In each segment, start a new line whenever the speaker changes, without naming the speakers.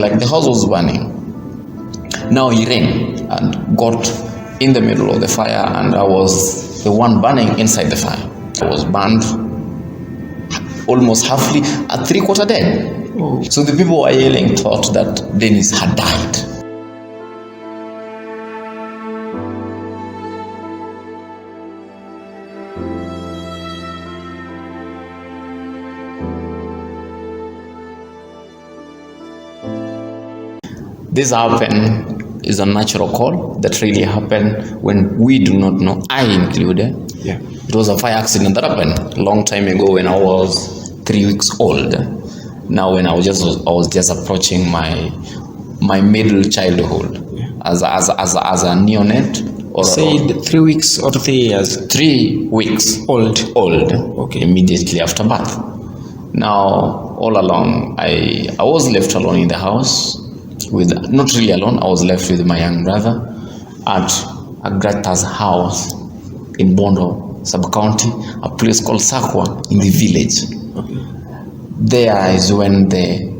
Like the house was burning. Now he ran and got in the middle of the fire, and I was the one burning inside the fire. I was burned almost halfly at 3/4 dead.
Oh.
So the people were yelling, thought that Dennis had died. This happened is a natural call that really happened when we do not know, I included.
Yeah.
It was a fire accident that happened a long time ago when I was 3 weeks old. Now when I was just approaching my middle childhood,
Yeah.
as a neonate.
Said 3 weeks or 3 years?
3 weeks
Old.
Okay. Immediately after birth. Now all along I was left alone in the house. Not really alone, I was left with my young brother at a grandpa's house in Bondo sub-county, a place called Sakwa in the village.
Okay.
There is when the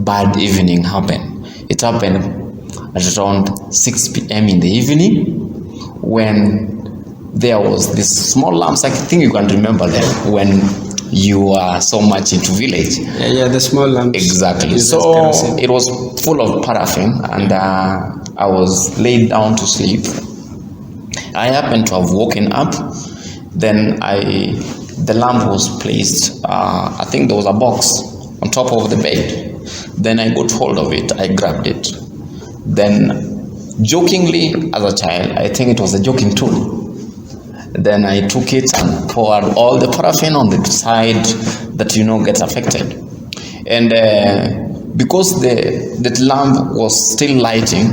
bad evening happened. It happened at around 6 p.m. in the evening, when there was this small lamps. I think you can remember them when you are so much into village.
Yeah, the small lamps.
Exactly. So it was full of paraffin, and I was laid down to sleep. I happened to have woken up. Then the lamp was placed. I think there was a box on top of the bed. Then I got hold of it. I grabbed it. Then, jokingly, as a child, I think it was a joking tool. Then I took it and poured all the paraffin on the side that gets affected. And because the lamp was still lighting,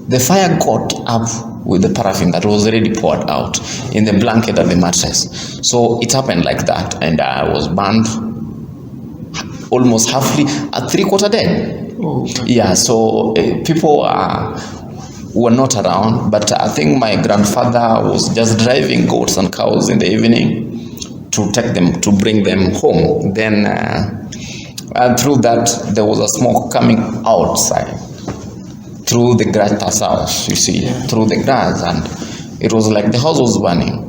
the fire got up with the paraffin that was already poured out in the blanket and the mattress. So it happened like that, and I was burned almost halfly at 3/4 dead.
Oh.
Yeah, so people were not around, but I think my grandfather was just driving goats and cows in the evening to bring them home. Then through that, there was a smoke coming outside through the grass house, through the grass, and it was like the house was burning.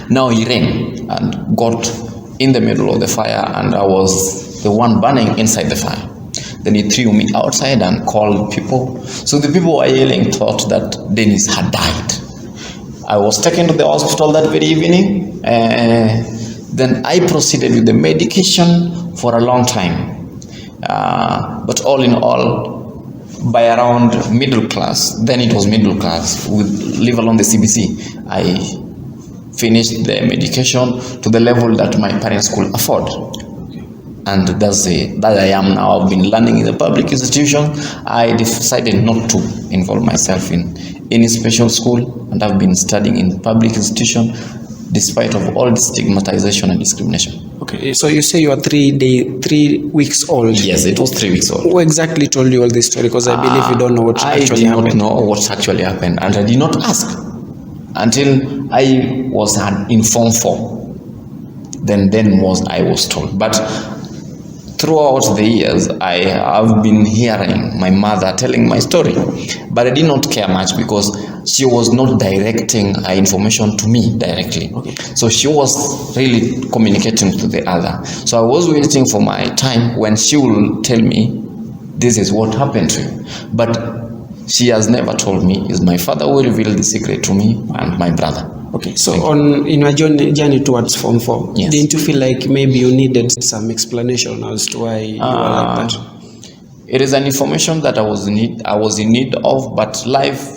Now he ran and got in the middle of the fire, and I was the one burning inside the fire. Then he threw me outside and called people. So the people were yelling, thought that Dennis had died. I was taken to the hospital that very evening. Then I proceeded with the medication for a long time. But all in all, by around middle class, then it was middle class, with live along the CBC, I finished the medication to the level that my parents could afford. And that's that I am now. I've been learning in the public institution. I decided not to involve myself in any special school, and I've been studying in public institution despite of all the stigmatization and discrimination.
Okay, so you say you are 3 weeks old.
Yes, it was 3 weeks old.
Who exactly told you all this story? Because I believe you don't know what actually happened.
I did not know what actually happened, and I did not ask until I was in Form 4. Then I was told. But throughout the years, I have been hearing my mother telling my story, but I did not care much because she was not directing her information to me directly.
Okay.
So she was really communicating to the other. So I was waiting for my time when she will tell me, this is what happened to you. But she has never told me. Is my father who revealed the secret to me and my brother.
Okay, so in your journey towards Form 4,
yes,
didn't you feel like maybe you needed some explanation as to why you were like that?
It is an information that I was in need of, but life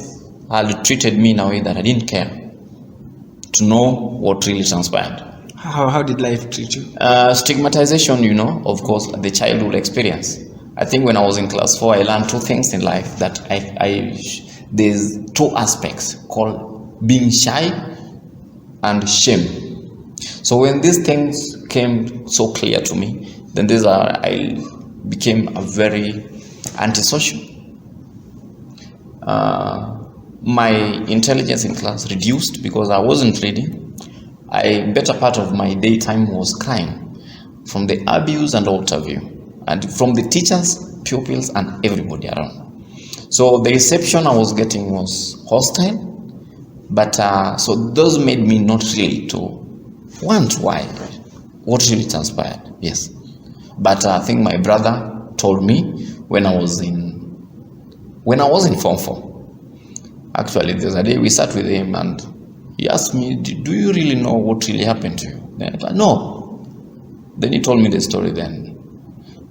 had treated me in a way that I didn't care to know what really transpired.
How did life treat you?
Stigmatization, of course, the childhood experience. I think when I was in class 4, I learned 2 things in life that there's 2 aspects called being shy and shame. So when these things came so clear to me, then I became a very antisocial. My intelligence in class reduced because I wasn't reading. Better part of my daytime was crying from the abuse and what have you. And from the teachers pupils and everybody around. So the reception I was getting was hostile, but so those made me not really to want what really transpired. Yes, but I think my brother told me when I was in Form 4. Actually, there's a day we sat with him and he asked me, "Do you really know what really happened to you?" Then I said, "No." Then he told me the story. Then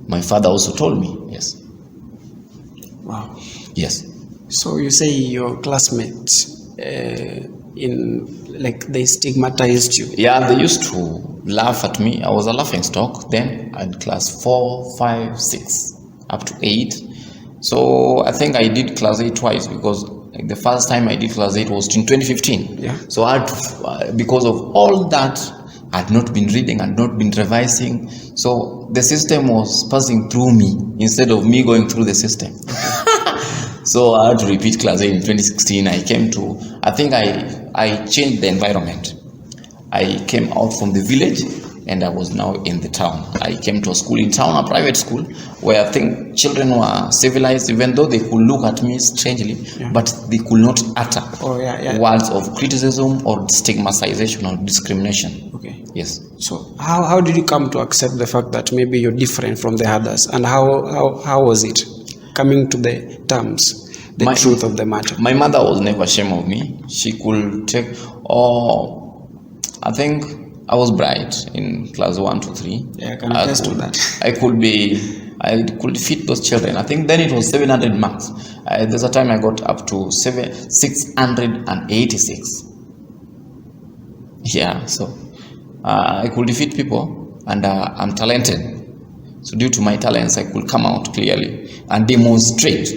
my father also told me. Yes.
Wow.
Yes.
So you say your classmates they stigmatized you?
Yeah, they used to laugh at me. I was a laughing stock then at class 4, 5, 6, up to 8. So I think I did class 8 twice because the first time I did class 8 was in 2015.
Yeah.
So I had to, because of all that, I had not been reading, I had not been revising. So the system was passing through me instead of me going through the system. So I had to repeat class 8 in 2016. I think I changed the environment. I came out from the village and I was now in the town. I came to a school in town, a private school, where I think children were civilized, even though they could look at me strangely, but they could not utter words of criticism or stigmatization or discrimination.
Okay.
Yes.
So how did you come to accept the fact that maybe you're different from the others, and how was it coming to the terms? The truth of the matter.
My mother was never ashamed of me. She could take, I think I was bright in class 1 to 3.
Yeah, I can attest to that.
I could fit those children. I think then it was 700 marks. There's a time I got up to 686. Yeah, so I could defeat people, and I'm talented. So due to my talents, I could come out clearly and demonstrate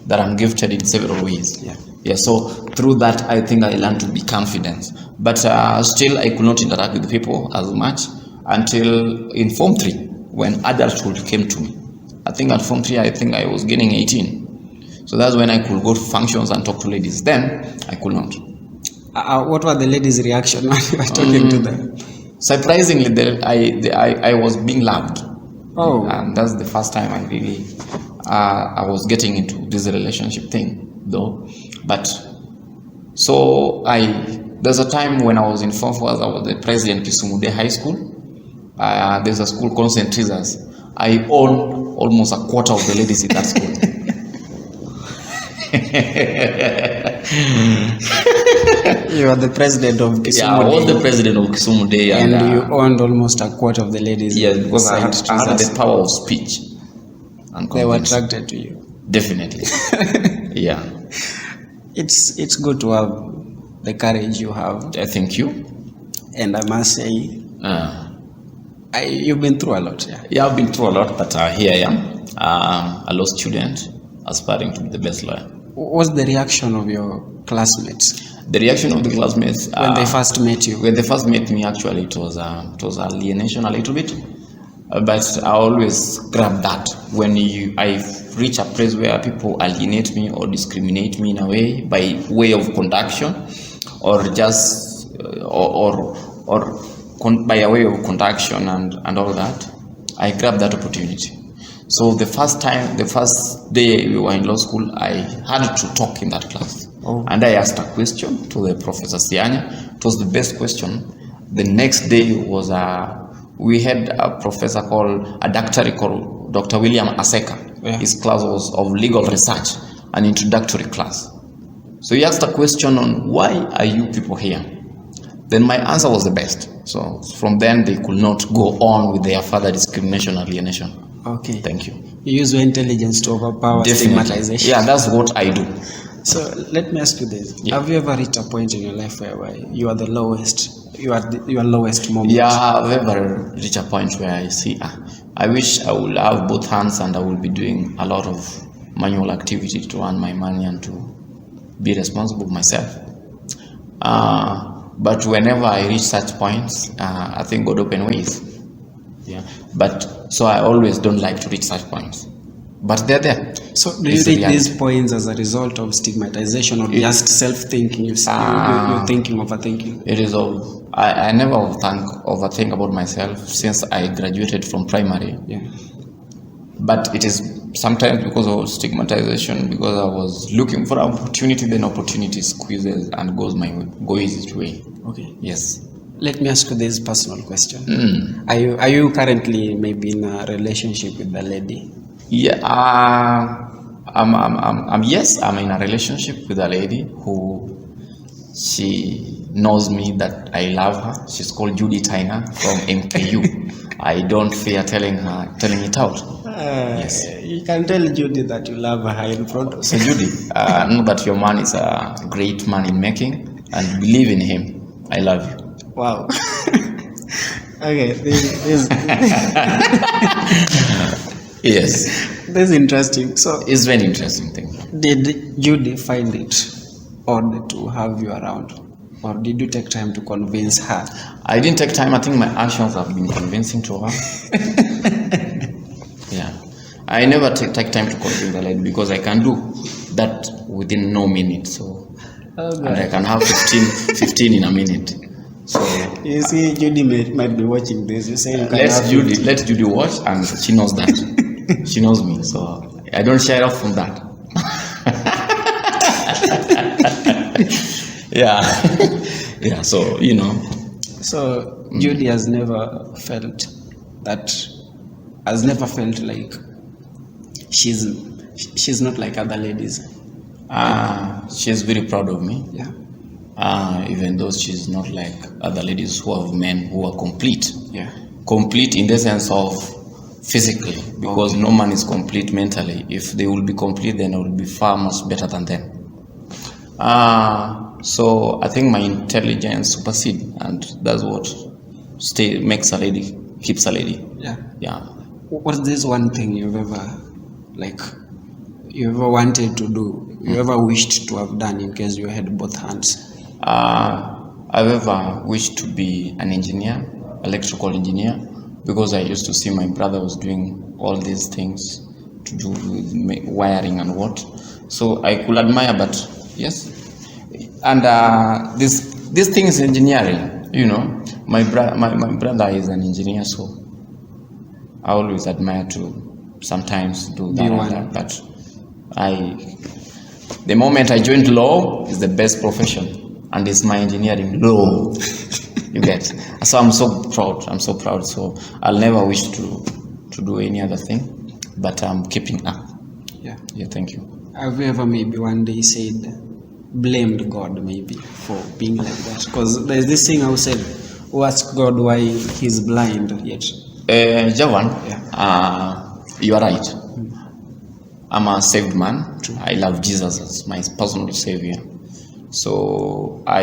that I'm gifted in several ways. Yeah. So through that, I think I learned to be confident. But still, I could not interact with people as much until in Form 3, when adulthood came to me. I think at Form 3, I think I was getting 18. So that's when I could go to functions and talk to ladies. Then I could not.
What were the ladies' reaction when you were talking to them?
Surprisingly, I was being loved.
Oh.
And that's the first time I really I was getting into this relationship thing, though. But so there's a time when I was in Form 4, I was the president of Kisumu Day High School. There's a school called St. Teresa's. I own almost a quarter of the ladies in that school.
You are the president of Kisumu Day.
Yeah, I was the president of Kisumu Day.
And you owned almost a quarter of the ladies.
Yeah, because I had the power of speech. And
they were attracted to you.
Definitely. Yeah.
It's good to have the courage you have.
Thank you.
And I must say, you've been through a lot.
Yeah, I've been through a lot, but here I am. A law student, aspiring to be the best lawyer.
What's the reaction of your classmates?
The reaction of the classmates
when they first met you.
When they first met me, actually, it was alienation a little bit, but I always grab that when I reach a place where people alienate me or discriminate me in a way by way of conduction, or just by a way of conduction and all that. I grab that opportunity. So the first day we were in law school, I had to talk in that class. And I asked a question to the Professor Sianya. It was the best question. The next day was we had a professor a doctor called Dr. William Aseka.
Yeah.
His class was of legal research, an introductory class. So he asked a question on why are you people here? Then my answer was the best. So from then they could not go on with their further discrimination, alienation.
Okay.
Thank you.
You use your intelligence to overpower stigmatization.
Yeah, that's what I do.
So let me ask you this: Have you ever reached a point in your life where you are the lowest? You are your lowest moment?
Yeah, I've ever reached a point where I see, I wish I would have both hands and I will be doing a lot of manual activity to earn my money and to be responsible for myself. But whenever I reach such points, I think God open ways. Yeah. But so I always don't like to reach such points. But they're there.
So do you reach these points as a result of stigmatization or just self-thinking? You're thinking, overthinking?
It is all. I never overthink about myself since I graduated from primary.
Yeah.
But it is sometimes because of stigmatization, because I was looking for opportunity, then opportunity squeezes and goes its way.
Okay.
Yes.
Let me ask you this personal question. Are you currently maybe in a relationship with a lady?
Yeah. Yes, I'm in a relationship with a lady who she knows me that I love her. She's called Judy Tyner from MKU. I don't fear telling it out. Yes.
You can tell Judy that you love her in front of
So Judy, know that your man is a great man in making, and believe in him. I love you.
Wow. Okay, this
Yes,
this is interesting. So,
it's very interesting thing.
did Judy find it odd to have you around, or did you take time to convince her?
I didn't take time. I think my actions have been convincing to her. Yeah, I never take time to convince the lady because I can do that within no minute. So, and I can have 15 in a minute. So
You see, Judy might be watching this. You say you can
let Judy watch, and she knows that. She knows me, so I don't shy off from that. Yeah, yeah. So
So Judy has never felt like she's not like other ladies.
She's very proud of me.
Yeah.
Even though she's not like other ladies who have men who are complete.
Yeah.
Complete in the sense of physically, because no man is complete mentally. If they will be complete, then I will be far much better than them. So I think my intelligence supersedes, and that's what makes a lady, keeps a lady.
Yeah.
Yeah.
What's this one thing you ever wanted to do? You ever wished to have done in case you had both hands?
I've ever wished to be an engineer, electrical engineer, because I used to see my brother was doing all these things to do with wiring and what. So I could admire, but yes. And this thing is engineering, My brother is an engineer, so I always admire to sometimes do that and that. But the moment I joined law is the best profession. And it's my engineering law. You get. So I'm so proud. So I'll never wish to do any other thing, but I'm keeping up.
Yeah.
Yeah. Thank you.
Have you ever maybe one day blamed God maybe for being like that? Because there's this thing I said, who asked God why he's blind yet?
Javan.
Yeah.
You are right. I'm a saved man. True. I love Jesus as my personal savior. So I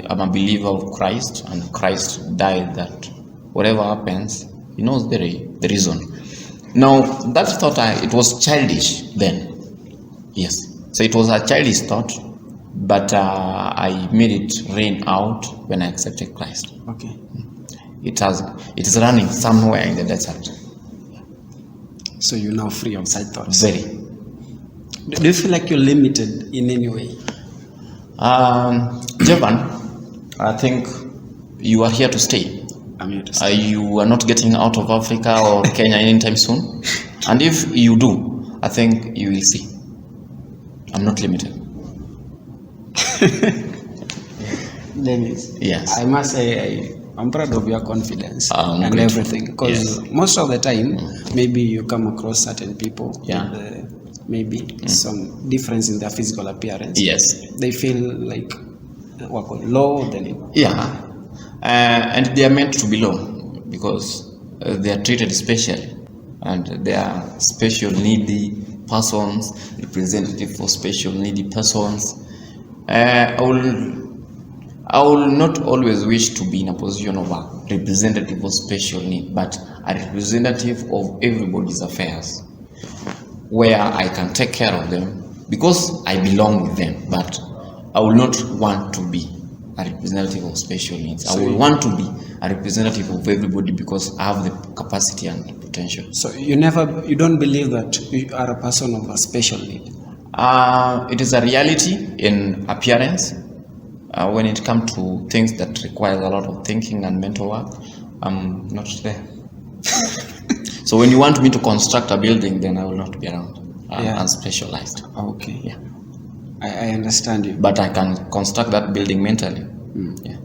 am a believer of Christ, and Christ died that whatever happens, he knows the reason. Now, that thought, it was childish then. Yes. So it was a childish thought, but I made it rain out when I accepted Christ.
Okay.
It is running somewhere in the desert.
So you're now free of side thoughts?
Very.
Do you feel like you're limited in any way?
Javan, I think you are here to stay.
I'm here to stay.
You are not getting out of Africa or Kenya anytime soon. And if you do, I think you will see. I'm not limited.
Dennis,
yes.
I must say I'm proud of your confidence and
grateful.
Everything. Because most of the time, maybe you come across certain people with maybe some difference in their physical appearance.
Yes.
They feel like low.
Yeah. And they are meant to be low because they are treated specially. And they are special needy persons, representative for special needy persons. I will not always wish to be in a position of a representative of special need, but a representative of everybody's affairs, where I can take care of them because I belong with them. But I will not want to be a representative of special needs. I will want to be a representative of everybody because I have the capacity and potential.
So you don't believe that you are a person of a special need?
It is a reality in appearance. When it comes to things that require a lot of thinking and mental work, I'm not there. So when you want me to construct a building, then I will not be around. and specialized.
Okay.
Yeah.
I understand you.
But I can construct that building mentally. Yeah.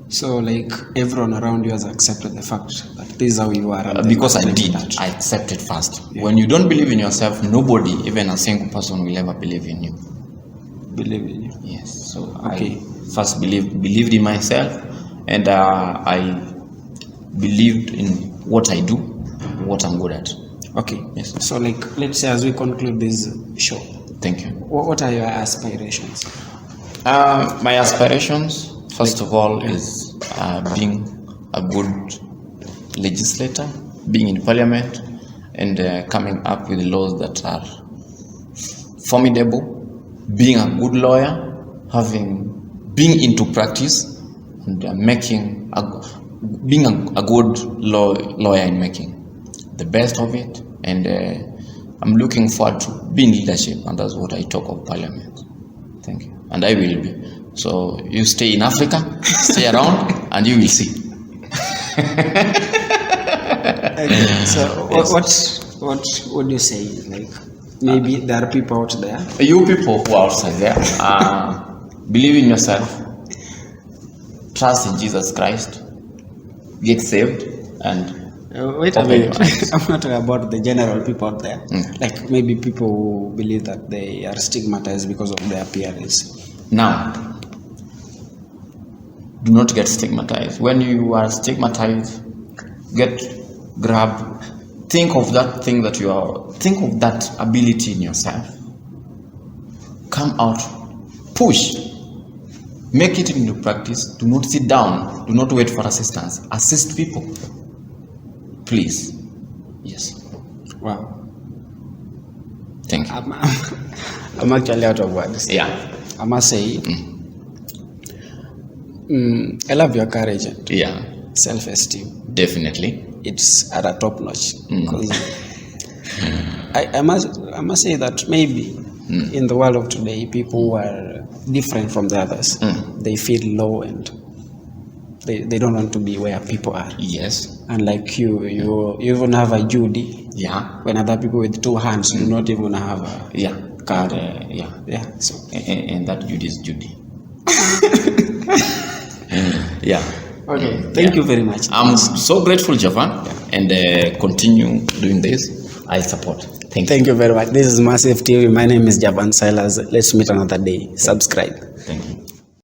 So like everyone around you has accepted the fact that this is how you are. And
Because I
they
did.
that.
I accepted first. When you don't believe in yourself, nobody, even a single person, will ever believe in you.
Believe in you.
Yes. So
Okay.
I first believed in myself, and I believed in what I do, what I'm good at.
Okay.
Yes.
So like let's say as we conclude this show,
Thank you.
what are your aspirations?
My aspirations, first of all, is being a good legislator, being in parliament, and coming up with laws that are formidable, being a good lawyer, being into practice, and being a good lawyer in making the best of it. And I'm looking forward to being leadership, and that's what I talk of parliament. Thank you. And I will be. So you stay in Africa, stay around, and you will see.
Okay. So what would you say? Like maybe there are people out there.
You people who are outside there, believe in yourself, trust in Jesus Christ, get saved, and
Wait a
open
minute.
your eyes.
I'm not talking about the general people out there. Like maybe people who believe that they are stigmatized because of their appearance.
Now, do not get stigmatized. When you are stigmatized, grab, think of that thing that you are, think of that ability in yourself. Come out, push, make it into practice. Do not sit down, do not wait for assistance. Assist people, please. Yes.
Wow.
Thank you.
I'm actually out of words.
Yeah.
I must say, I love your courage and
Yeah.
self-esteem.
Definitely.
It's at a top notch. Because I must say that maybe in the world of today, people who are different from the others, they feel low and they don't want to be where people are.
Yes.
And like you even have a Judy.
Yeah.
When other people with two hands do not even have a
Yeah.
card.
Yeah.
Yeah. So
And that Judy is Judy. Yeah.
okay. Thank you very much.
I'm so grateful, Javan, and continue doing this. I support. Thank you.
Thank you very much. This is Massive TV. My name is Javan Silas. Let's meet another day. Subscribe.